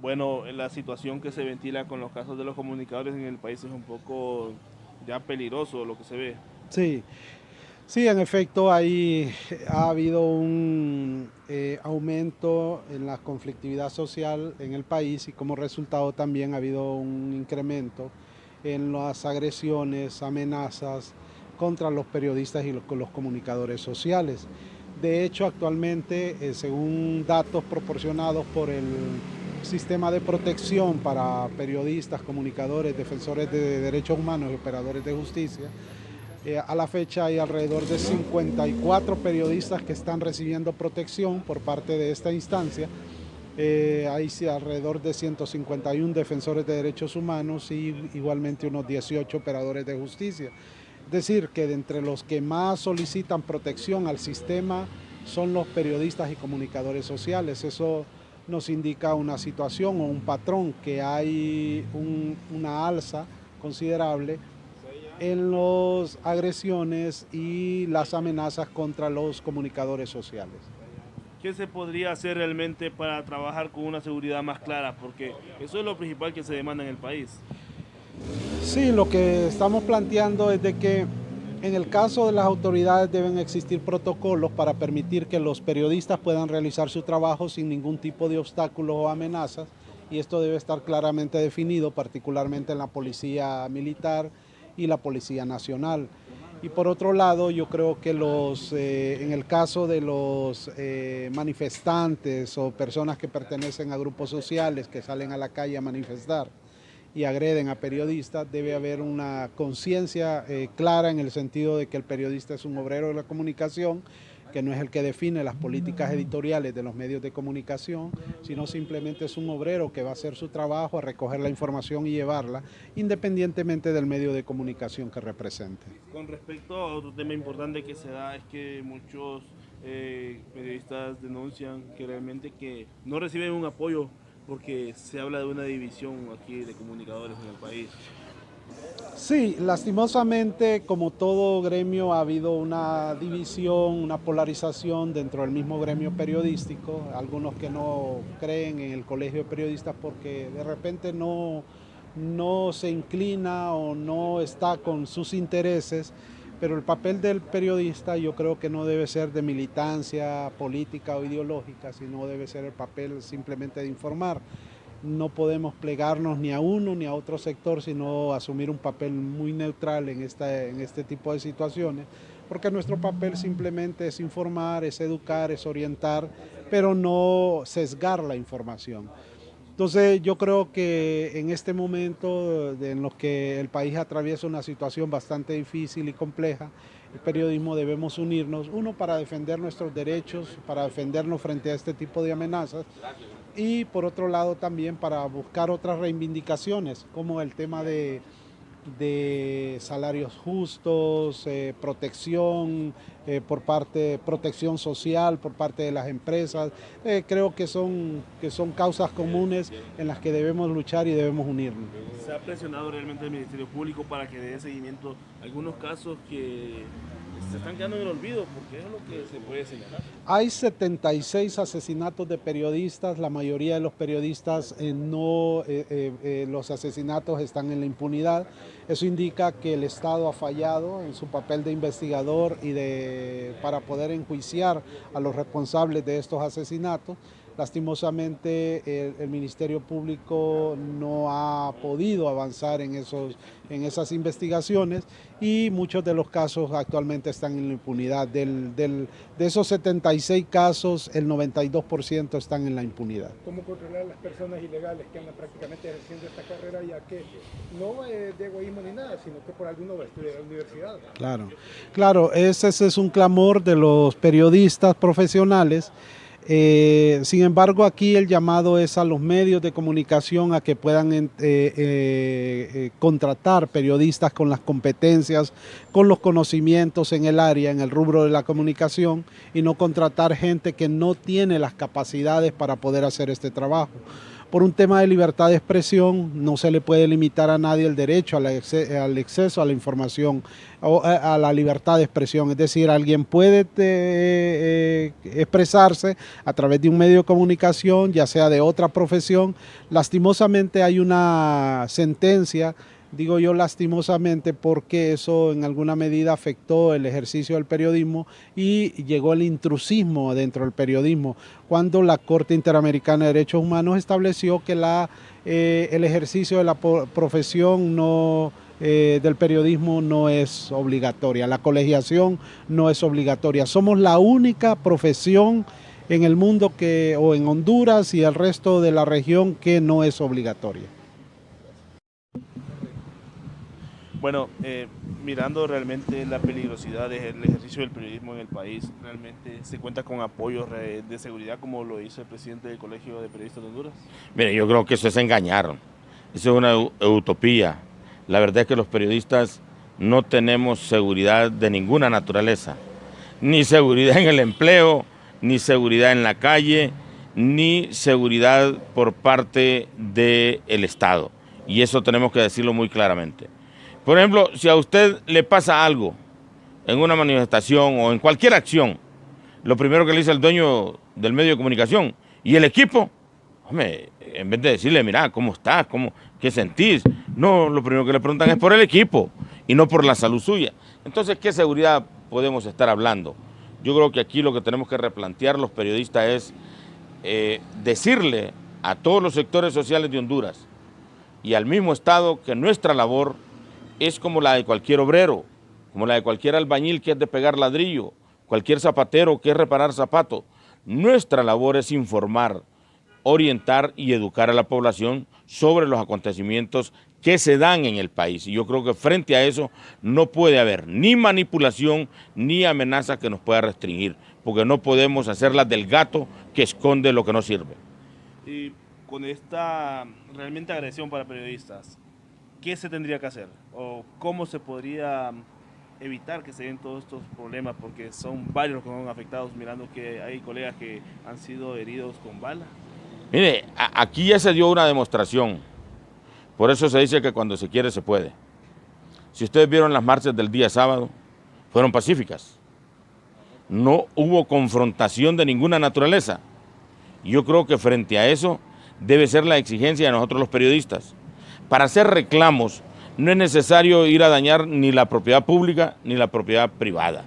bueno, la situación que se ventila con los casos de los comunicadores en el país es un poco ya peligroso lo que se ve. Sí, sí, en efecto, ahí ha habido un aumento en la conflictividad social en el país y como resultado también ha habido un incremento en las agresiones, amenazas contra los periodistas y los comunicadores sociales. De hecho, actualmente, según datos proporcionados por el sistema de protección para periodistas, comunicadores, defensores de derechos humanos y operadores de justicia, a la fecha hay alrededor de 54 periodistas que están recibiendo protección por parte de esta instancia. Hay alrededor de 151 defensores de derechos humanos y igualmente unos 18 operadores de justicia. Es decir, que de entre los que más solicitan protección al sistema son los periodistas y comunicadores sociales. Eso nos indica una situación o un patrón que hay una alza considerable en las agresiones y las amenazas contra los comunicadores sociales. ¿Qué se podría hacer realmente para trabajar con una seguridad más clara? Porque eso es lo principal que se demanda en el país. Sí, lo que estamos planteando es de que en el caso de las autoridades deben existir protocolos para permitir que los periodistas puedan realizar su trabajo sin ningún tipo de obstáculos o amenazas y esto debe estar claramente definido, particularmente en la policía militar y la policía nacional. Y por otro lado, yo creo que en el caso de los manifestantes o personas que pertenecen a grupos sociales que salen a la calle a manifestar, y agreden a periodistas, debe haber una conciencia clara en el sentido de que el periodista es un obrero de la comunicación, que no es el que define las políticas editoriales de los medios de comunicación, sino simplemente es un obrero que va a hacer su trabajo, a recoger la información y llevarla, independientemente del medio de comunicación que represente. Con respecto a otro tema importante que se da es que muchos periodistas denuncian que realmente que no reciben un apoyo porque se habla de una división aquí de comunicadores en el país. Sí, lastimosamente, como todo gremio, ha habido una división, una polarización dentro del mismo gremio periodístico. Algunos que no creen en el colegio de periodistas porque de repente no se inclina o no está con sus intereses, pero el papel del periodista yo creo que no debe ser de militancia política o ideológica, sino debe ser el papel simplemente de informar. No podemos plegarnos ni a uno ni a otro sector, sino asumir un papel muy neutral en este tipo de situaciones, porque nuestro papel simplemente es informar, es educar, es orientar, pero no sesgar la información. Entonces yo creo que en este momento en los que el país atraviesa una situación bastante difícil y compleja, el periodismo debemos unirnos, uno para defender nuestros derechos, para defendernos frente a este tipo de amenazas y por otro lado también para buscar otras reivindicaciones como el tema de salarios justos, protección protección social por parte de las empresas. Creo que son causas comunes en las que debemos luchar y debemos unirnos. Se ha presionado realmente el Ministerio Público para que dé seguimiento a algunos casos que se están quedando en el olvido, porque es lo que se puede señalar. Hay 76 asesinatos de periodistas, la mayoría de los periodistas no, los asesinatos están en la impunidad. Eso indica que el Estado ha fallado en su papel de investigador para poder enjuiciar a los responsables de estos asesinatos. Lastimosamente el Ministerio Público no ha podido avanzar en esas investigaciones y muchos de los casos actualmente están en la impunidad. De esos 76 casos, el 92% están en la impunidad. Cómo controlar a las personas ilegales que andan prácticamente ejerciendo esta carrera, ya que no de egoísmo ni nada, sino que por alguno va a estudiar a la universidad. Claro, claro, ese es un clamor de los periodistas profesionales. Sin embargo, aquí el llamado es a los medios de comunicación a que puedan contratar periodistas con las competencias, con los conocimientos en el área, en el rubro de la comunicación, y no contratar gente que no tiene las capacidades para poder hacer este trabajo. por un tema de libertad de expresión, no se le puede limitar a nadie el derecho al acceso a la información o a la libertad de expresión. Es decir, alguien puede expresarse a través de un medio de comunicación, ya sea de otra profesión. Lastimosamente hay una sentencia, digo yo lastimosamente porque eso en alguna medida afectó el ejercicio del periodismo y llegó el intrusismo dentro del periodismo, cuando la Corte Interamericana de Derechos Humanos estableció que el ejercicio de la profesión del periodismo no es obligatoria, la colegiación no es obligatoria. Somos la única profesión en el mundo o en Honduras y el resto de la región que no es obligatoria. Bueno, mirando realmente la peligrosidad del ejercicio del periodismo en el país, realmente se cuenta con apoyos de seguridad como lo hizo el presidente del Colegio de Periodistas de Honduras. Mire, yo creo que eso es engañar, eso es una utopía. La verdad es que los periodistas no tenemos seguridad de ninguna naturaleza, ni seguridad en el empleo, ni seguridad en la calle, ni seguridad por parte del Estado. Y eso tenemos que decirlo muy claramente. Por ejemplo, si a usted le pasa algo en una manifestación o en cualquier acción, lo primero que le dice el dueño del medio de comunicación y el equipo, hombre, en vez de decirle, mira, ¿cómo estás? ¿Qué sentís? No, lo primero que le preguntan es por el equipo y no por la salud suya. Entonces, ¿qué seguridad podemos estar hablando? Yo creo que aquí lo que tenemos que replantear los periodistas es decirle a todos los sectores sociales de Honduras y al mismo Estado que nuestra labor es como la de cualquier obrero, como la de cualquier albañil que es de pegar ladrillo, cualquier zapatero que es reparar zapatos. Nuestra labor es informar, orientar y educar a la población sobre los acontecimientos que se dan en el país. Y yo creo que frente a eso no puede haber ni manipulación ni amenaza que nos pueda restringir, porque no podemos hacerlas del gato que esconde lo que no sirve. Y con esta realmente agresión para periodistas, ¿qué se tendría que hacer? ¿O cómo se podría evitar que se den todos estos problemas? Porque son varios los que son afectados, mirando que hay colegas que han sido heridos con bala. Mire, aquí ya se dio una demostración. Por eso se dice que cuando se quiere se puede. Si ustedes vieron las marchas del día sábado, fueron pacíficas. No hubo confrontación de ninguna naturaleza. Yo creo que frente a eso debe ser la exigencia de nosotros los periodistas. Para hacer reclamos no es necesario ir a dañar ni la propiedad pública ni la propiedad privada.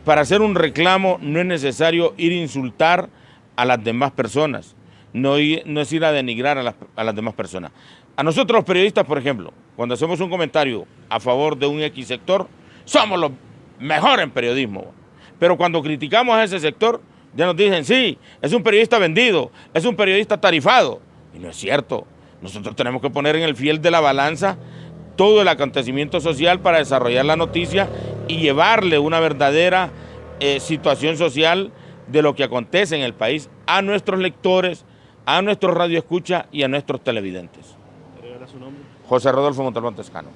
Para hacer un reclamo no es necesario ir a insultar a las demás personas, no es ir a denigrar a las demás personas. A nosotros los periodistas, por ejemplo, cuando hacemos un comentario a favor de un X sector, somos los mejores en periodismo. Pero cuando criticamos a ese sector, ya nos dicen, sí, es un periodista vendido, es un periodista tarifado. Y no es cierto. Nosotros tenemos que poner en el fiel de la balanza todo el acontecimiento social para desarrollar la noticia y llevarle una verdadera situación social de lo que acontece en el país a nuestros lectores, a nuestros radioescuchas y a nuestros televidentes. ¿Su nombre? José Rodolfo Montalbán Tescano.